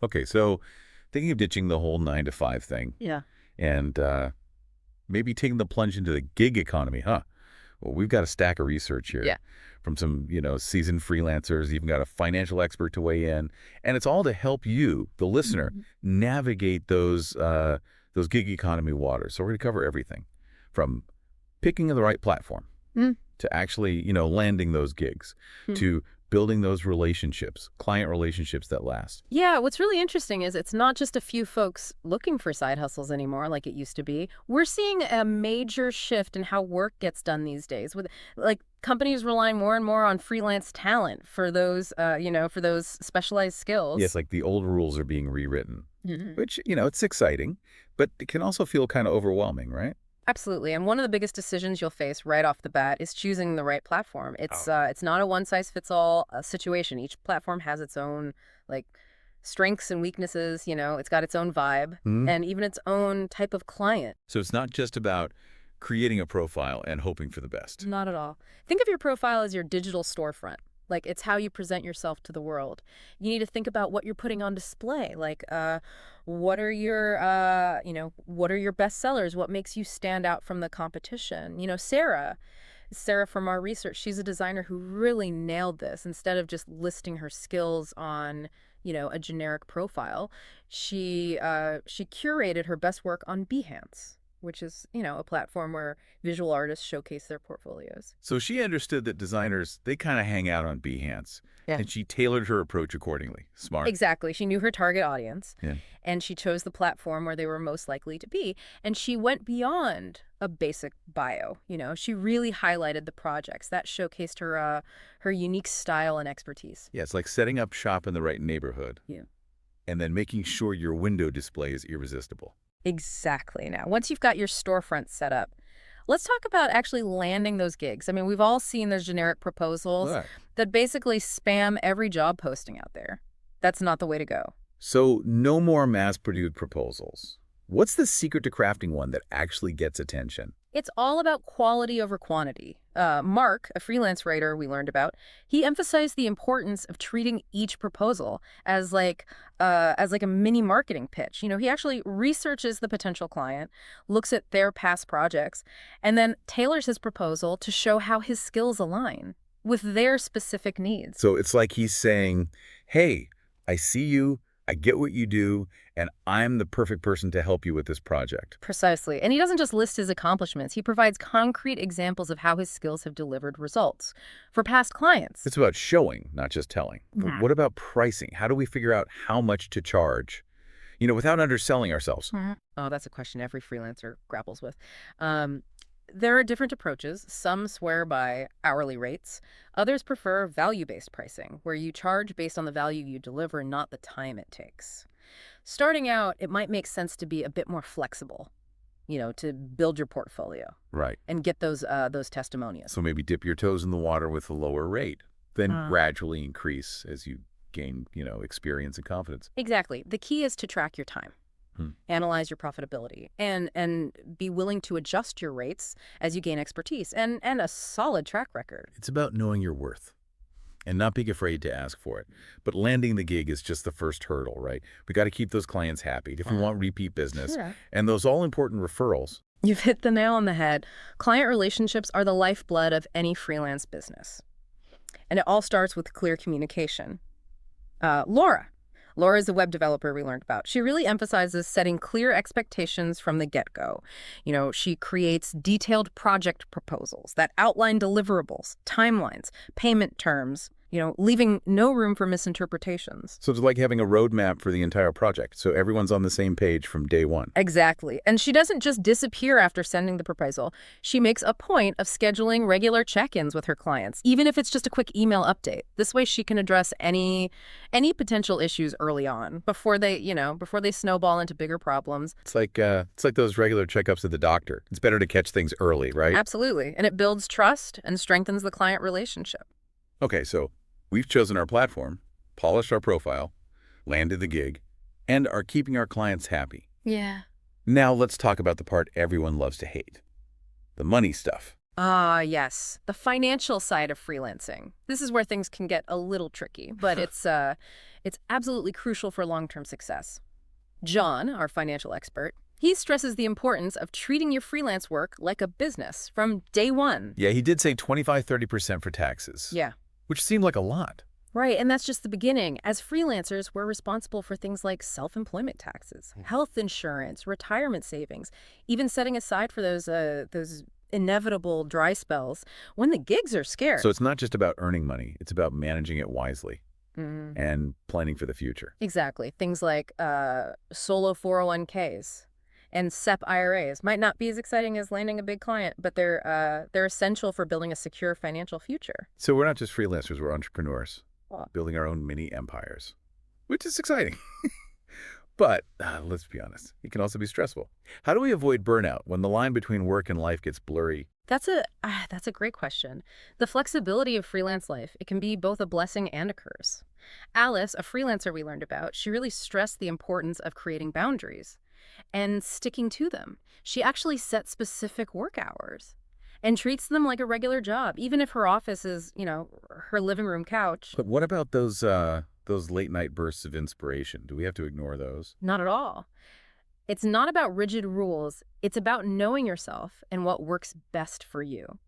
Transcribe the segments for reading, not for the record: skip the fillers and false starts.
Okay, so thinking of ditching the whole 9 to 5 thing Yeah. and maybe taking the plunge into the gig economy, huh? Well, we've got a stack of research here Yeah. from some, seasoned freelancers, even got a financial expert to weigh in, and it's all to help you, the listener, Mhm. navigate those gig economy waters. So we're going to cover everything from picking the right platform Mm. to actually, landing those gigs, Hmm. to building those relationships, client relationships that last. Yeah, what's really interesting is it's not just a few folks looking for side hustles anymore like it used to be. We're seeing a major shift in how work gets done these days with like companies relying more and more on freelance talent for those for those specialized Yes, skills. like the old rules are being rewritten, Mhm. which, it's exciting, but it can also feel kind of overwhelming, right? Absolutely. And one of the biggest decisions you'll face right off the bat is choosing the right platform. Oh, It's not a one size fits all situation. Each platform has its own like strengths and weaknesses, it's got its own vibe hmm. and even its own type of client. So it's not just about creating a profile and hoping for the best. Not at all. Think of your profile as your digital storefront. Like it's how you present yourself to the world. You need to think about what you're putting on display. Like, what are your best sellers? What makes you stand out from the competition? Sarah from our research, she's a designer who really nailed this. Instead of just listing her skills on, a generic profile, she curated her best work on Behance, which is, a platform where visual artists showcase their portfolios. So she understood that designers, they kind of hang out on Behance, Yeah. and she tailored her approach accordingly. Smart. Exactly. She knew her target audience Yeah. and she chose the platform where they were most likely to be. And she went beyond a basic bio. She really highlighted the projects that showcased her unique style and expertise. Yeah, it's like setting up shop in the right neighborhood Yeah. and then making sure your window display is irresistible. Exactly. Now, once you've got your storefront set up, let's talk about actually landing those gigs. I mean, we've all seen those generic proposals Right. that basically spam every job posting out there. That's not the way to go. So no more mass-produced proposals. What's the secret to crafting one that actually gets attention? It's all about quality over quantity. Mark, a freelance writer we learned about, he emphasized the importance of treating each proposal as like a mini marketing pitch. He actually researches the potential client, looks at their past projects, and then tailors his proposal to show how his skills align with their specific needs. So it's like he's saying, hey, I see you, I get what you do, and I'm the perfect person to help you with this project. Precisely. And he doesn't just list his accomplishments, he provides concrete examples of how his skills have delivered results for past clients. It's about showing, not just telling. But Mhm. what about pricing? How do we figure out how much to charge, without underselling ourselves? Oh, that's a question every freelancer grapples with. Um, there are different approaches. Some swear by hourly rates. Others prefer value-based pricing, where you charge based on the value you deliver, not the time it takes. Starting out, it might make sense to be a bit more flexible, to build your portfolio Right. and get those testimonials. So maybe dip your toes in the water with a lower rate, then Uh, gradually increase as you gain, experience and confidence. exactly. The key is to track your time. Hmm. Analyze your profitability and be willing to adjust your rates as you gain expertise and a solid track record. It's about knowing your worth and not being afraid to ask for it. But landing the gig is just the first hurdle, right? We got to keep those clients happy if we want repeat business Sure. and those all-important referrals. You've hit the nail on the head. Client relationships are the lifeblood of any freelance business. And it all starts with clear communication. Laura. Laura is a web developer we learned about. She really emphasizes setting clear expectations from the get-go. She creates detailed project proposals that outline deliverables, timelines, payment terms, leaving no room for misinterpretations. So it's like having a roadmap for the entire project, so everyone's on the same page from day one. Exactly. And she doesn't just disappear after sending the proposal. She makes a point of scheduling regular check-ins with her clients, even if it's just a quick email update. This way she can address any potential issues early on before they snowball into bigger problems. It's like those regular checkups at the doctor. It's better to catch things early, right? Absolutely. And it builds trust and strengthens the client relationship. Okay, so we've chosen our platform, polished our profile, landed the gig, and are keeping our clients happy. Yeah. Now let's talk about the part everyone loves to hate, the money stuff. Ah, yes. The financial side of freelancing. This is where things can get a little tricky, but it's absolutely crucial for long-term success. John, our financial expert, he stresses the importance of treating your freelance work like a business from day one. Yeah, he did say 25–30% for taxes, Yeah. which seemed like a lot. Right, and that's just the beginning. As freelancers, we're responsible for things like self-employment taxes, health insurance, retirement savings, even setting aside for those inevitable dry spells when the gigs are So scarce. it's not just about earning money. It's about managing it wisely Mhm. and planning for the future. Exactly. Things like solo 401ks and SEP IRAs might not be as exciting as landing a big client, but they're essential for building a secure financial future. So we're not just freelancers, we're entrepreneurs, Well, building our own mini empires, which is exciting. But let's be honest, it can also be stressful. How do we avoid burnout when the line between work and life gets blurry? that's a great question. The flexibility of freelance life, it can be both a blessing and a curse. Alice, a freelancer we learned about, she really stressed the importance of creating boundaries and sticking to them. She actually sets specific work hours and treats them like a regular job, even if her office is, her living room couch. But what about those late night bursts of inspiration? Do we have to ignore those? Not at all. It's not about rigid rules. It's about knowing yourself and what works best for you.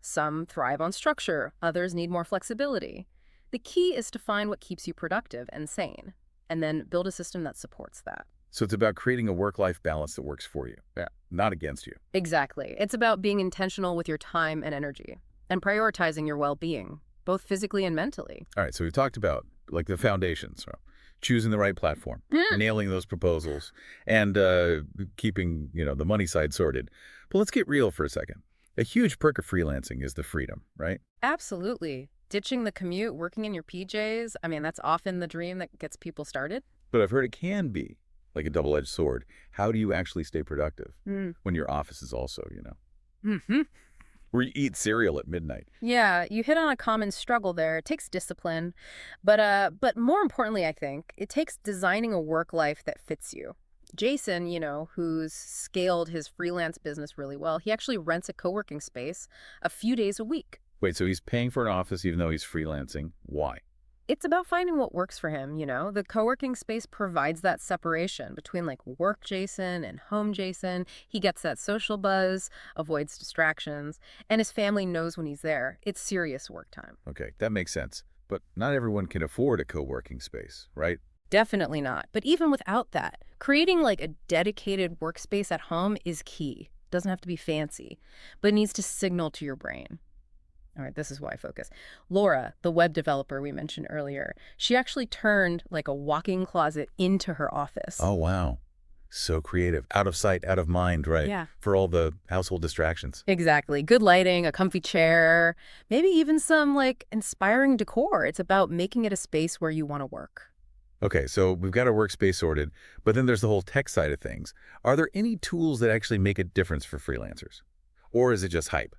Some thrive on structure, others need more flexibility. The key is to find what keeps you productive and sane, and then build a system that supports that. So it's about creating a work-life balance that works for you, not against you. Exactly. It's about being intentional with your time and energy, and prioritizing your well-being, both physically and mentally. All right, so we've talked about like the foundations, so choosing the right platform, nailing those proposals, and keeping the money side sorted. But let's get real for a second. A huge perk of freelancing is the freedom, right? Absolutely. Ditching the commute, working in your PJs, I mean, that's often the dream that gets people started. But I've heard it can be like a double-edged sword. How do you actually stay productive when your office is also, Mm-hmm. where you eat cereal at midnight? Yeah, you hit on a common struggle there. It takes discipline, but more importantly, I think it takes designing a work life that fits you. Jason, who's scaled his freelance business really well, he actually rents a co-working space a few days a week. Wait, so he's paying for an office even though he's freelancing. Why? It's about finding what works for him. The co-working space provides that separation between like work Jason and home Jason. He gets that social buzz, avoids distractions, and his family knows when he's there. It's serious work time. Okay, that makes sense. But not everyone can afford a co-working space, right? Definitely not. But even without that, creating like a dedicated workspace at home is key. Doesn't have to be fancy, but it needs to signal to your brain. All right, this is why I focus. Laura, the web developer we mentioned earlier, she actually turned like a walk-in closet into her office. Oh, wow. So creative. Out of sight, out of mind, right? Yeah. For all the household distractions. Exactly. Good lighting, a comfy chair, maybe even some like inspiring decor. It's about making it a space where you want to work. Okay, so we've got our workspace sorted, but then there's the whole tech side of things. Are there any tools that actually make a difference for freelancers? Or is it just hype?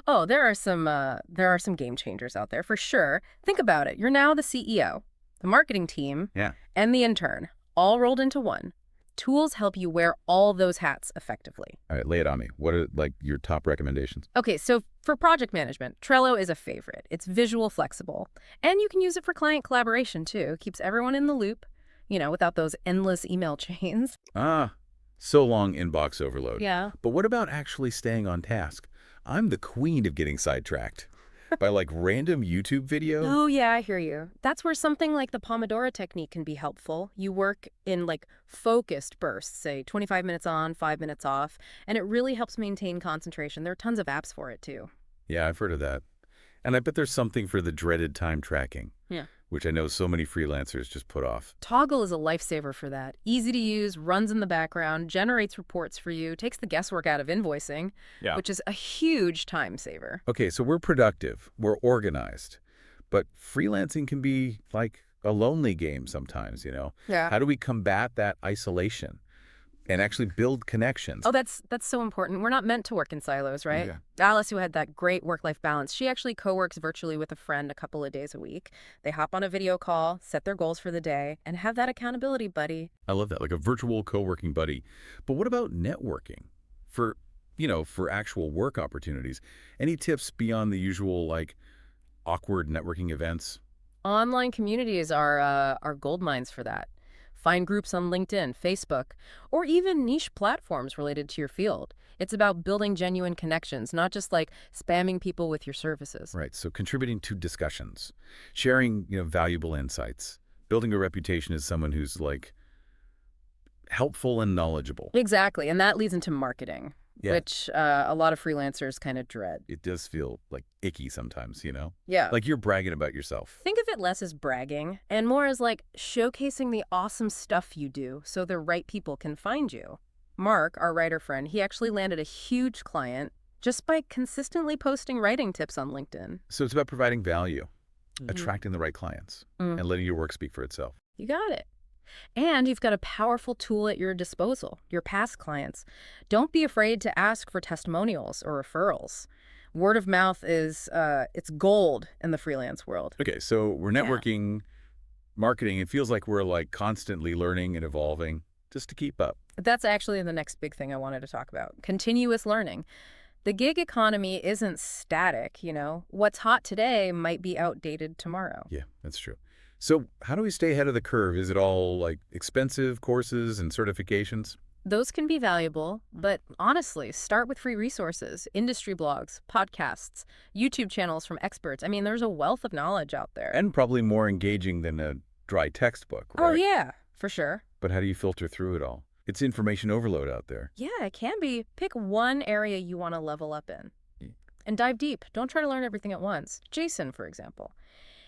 Oh, there are some game changers out there for sure. Think about it. You're now the CEO, the marketing team, Yeah. and the intern, all rolled into one. Tools help you wear all those hats effectively. All right, lay it on me. What are like your top recommendations? Okay, so for project management, Trello is a favorite. It's visual, flexible, and you can use it for client collaboration too. Keeps everyone in the loop, without those endless email chains. Ah, so long inbox overload. Yeah. But what about actually staying on task? I'm the queen of getting sidetracked by like random YouTube video. Oh, yeah, I hear you. That's where something like the Pomodoro technique can be helpful. You work in like focused bursts, say 25 minutes on, 5 minutes off, and it really helps maintain concentration. There are tons of apps for it too. Yeah, I've heard of that. And I bet there's something for the dreaded time tracking, Yeah. which I know so many freelancers just put off. Toggle is a lifesaver for that. Easy to use, runs in the background, generates reports for you, takes the guesswork out of invoicing, Yeah. which is a huge time saver. Okay, so we're productive, we're organized, but freelancing can be like a lonely game sometimes, Yeah. How do we combat that isolation and actually build connections? Oh, that's so important. We're not meant to work in silos, right? Yeah. Alice, who had that great work-life balance, she actually co-works virtually with a friend a couple of days a week. They hop on a video call, set their goals for the day, and have that accountability buddy. I love that, like a virtual co-working buddy. But what about networking? For, for actual work opportunities. Any tips beyond the usual, like, awkward networking events? Online communities are gold mines for that. Find groups on LinkedIn, Facebook, or even niche platforms related to your field. It's about building genuine connections, not just like spamming people with your services. Right, so contributing to discussions, sharing, valuable insights, building a reputation as someone who's, like, helpful and knowledgeable. Exactly, and that leads into marketing, Yeah, which a lot of freelancers kind of dread. it does feel, like, icky sometimes. Yeah. Like you're bragging about yourself. Think of it less as bragging and more as like showcasing the awesome stuff you do so the right people can find you. Mark, our writer friend, he actually landed a huge client just by consistently posting writing tips on LinkedIn. So it's about providing value, Mhm. attracting the right clients, Mm. and letting your work speak for itself. You got it. And you've got a powerful tool at your disposal, your past clients. Don't be afraid to ask for testimonials or referrals. Word of mouth is it's gold in the freelance world. Okay, so we're Yeah. networking, marketing. It feels like we're, like, constantly learning and evolving just to keep up. That's actually the next big thing I wanted to talk about. Continuous learning. The gig economy isn't static. What's hot today might be outdated tomorrow. Yeah, that's true. So how do we stay ahead of the curve? Is it all, like, expensive courses and certifications? Those can be valuable, but honestly, start with free resources, industry blogs, podcasts, YouTube channels from experts. I mean, there's a wealth of knowledge out there. And probably more engaging than a dry textbook, Oh, right? yeah, for sure. But how do you filter through it all? It's information overload out there. Yeah, it can be. Pick one area you want to level up in Mm. and dive deep. Don't try to learn everything at once. Jason, for example,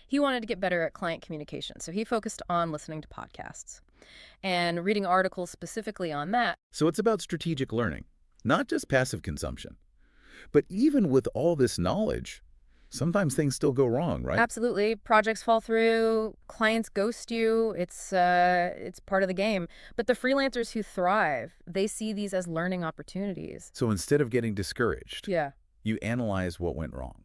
he wanted to get better at client communication, so he focused on listening to podcasts and reading articles specifically on that. So it's about strategic learning, not just passive consumption. But even with all this knowledge, sometimes things still go wrong, right? Absolutely. Projects fall through, clients ghost you. It's part of the game. But the freelancers who thrive, they see these as learning opportunities. So instead of getting discouraged, Yeah. you analyze what went wrong,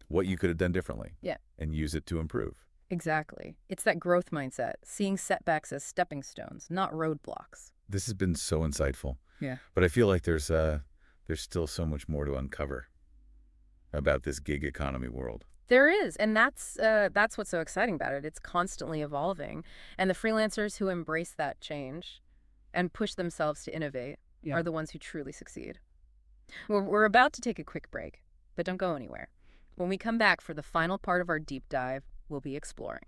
what you could have done differently, Yeah. and use it to improve. Exactly. It's that growth mindset, seeing setbacks as stepping stones, not roadblocks. This has been so insightful. Yeah. But I feel like there's still so much more to uncover about this gig economy world. There is, and that's what's so exciting about it. It's constantly evolving, and the freelancers who embrace that change and push themselves to innovate Yeah. are the ones who truly succeed. We're about to take a quick break, but don't go anywhere. When we come back for the final part of our deep dive, we'll be exploring.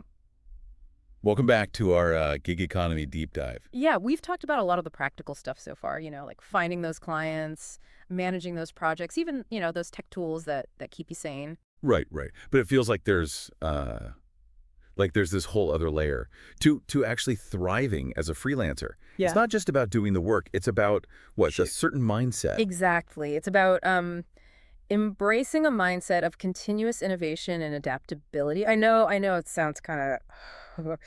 Welcome back to our gig economy deep dive. Yeah, we've talked about a lot of the practical stuff so far, like finding those clients, managing those projects, even, those tech tools that keep you sane. Right, right. But it feels like there's this whole other layer to actually thriving as a freelancer. Yeah. It's not just about doing the work. It's about what? A certain mindset. Exactly. It's about embracing a mindset of continuous innovation and adaptability. I know it sounds kind of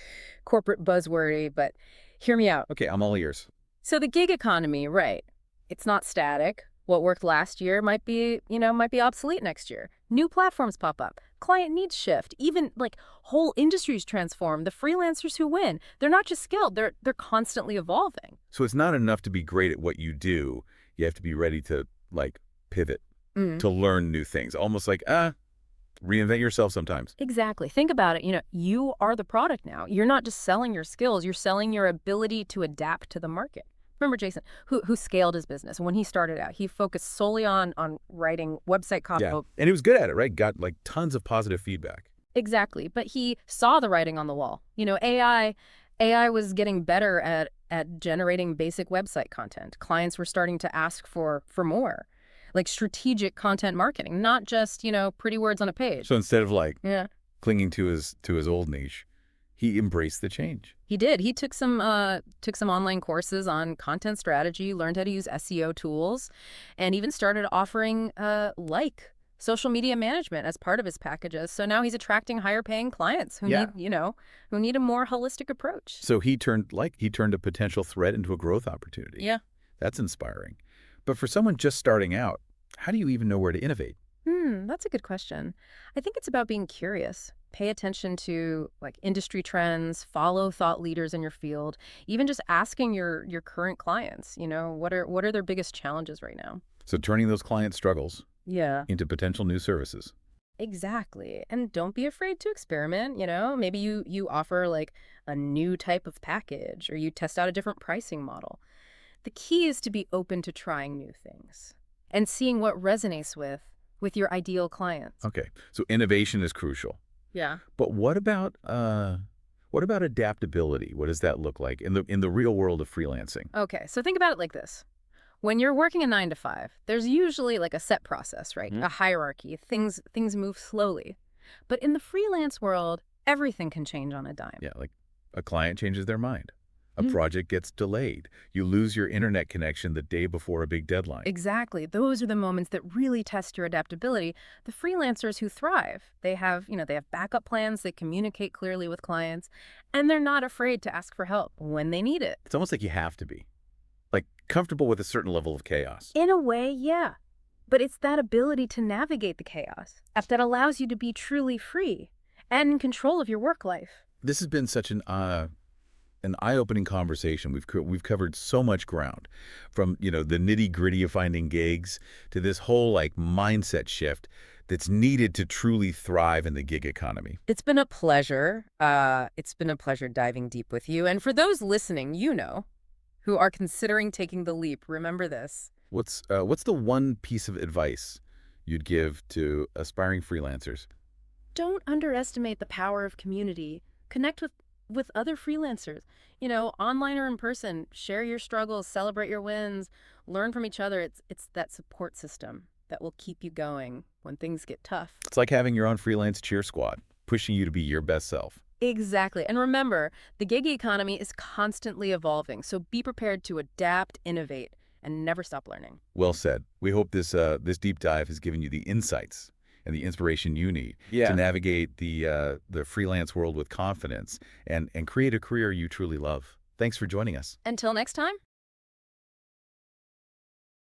corporate buzzwordy, but hear me out. Okay, I'm all ears. So the gig economy, right? It's not static. What worked last year might be obsolete next year. New platforms pop up. Client needs shift. Even like whole industries transform. The freelancers who win, they're not just skilled, they're constantly evolving. So it's not enough to be great at what you do. You have to be ready to, like, pivot, to learn new things. Almost like, reinvent yourself sometimes. Exactly. Think about it. You are the product now. You're not just selling your skills, you're selling your ability to adapt to the market. Remember Jason, who scaled his business. When he started out, he focused solely on writing website copy. Yeah, and he was good at it, right? Got, like, tons of positive feedback. Exactly. But he saw the writing on the wall. AI was getting better at generating basic website content. Clients were starting to ask for more, like strategic content marketing, not just, pretty words on a page. So instead of, like, Yeah. clinging to his old niche, he embraced the change. He did. He took some online courses on content strategy, learned how to use SEO tools, and even started offering social media management as part of his packages. So now he's attracting higher paying clients who need a more holistic approach. So he turned a potential threat into a growth opportunity. Yeah. That's inspiring. But for someone just starting out, how do you even know where to innovate? That's a good question. I think it's about being curious. Pay attention to industry trends, follow thought leaders in your field, even just asking your current clients, what are their biggest challenges right now? So turning those client struggles Yeah. into potential new services. Exactly. And don't be afraid to experiment, Maybe you offer like a new type of package or you test out a different pricing model. The key is to be open to trying new things and seeing what resonates with your ideal clients. Okay, so innovation is crucial. Yeah. But what about adaptability? What does that look like in the real world of freelancing? Okay, so think about it like this. When you're working a 9 to 5, there's usually like a set process, right? Mhm. A hierarchy. Things move slowly. But in the freelance world, everything can change on a dime. Yeah, like a client changes their mind. A Mm, project gets delayed. You lose your internet connection the day before a big deadline. exactly. Those are the moments that really test your adaptability. The freelancers who thrive, they have backup plans, they communicate clearly with clients, and they're not afraid to ask for help when they need it. It's almost like you have to be, like, comfortable with a certain level of chaos. In a way, yeah. But it's that ability to navigate the chaos that allows you to be truly free and in control of your work life. This has been such an eye-opening conversation. We've covered so much ground, from the nitty-gritty of finding gigs to this whole like mindset shift that's needed to truly thrive in the gig economy. It's been a pleasure. It's been a pleasure diving deep with you. And for those listening, who are considering taking the leap, remember this. What's the one piece of advice you'd give to aspiring freelancers? Don't underestimate the power of community. Connect with other freelancers, online or in person. Share your struggles, celebrate your wins, learn from each other. It's that support system that will keep you going when things get tough. It's like having your own freelance cheer squad, pushing you to be your best self. Exactly. And remember, the gig economy is constantly evolving, so be prepared to adapt, innovate, and never stop learning. Well said. We hope this deep dive has given you the insights and the inspiration you need to navigate the freelance world with confidence and create a career you truly love. Thanks for joining us. Until next time.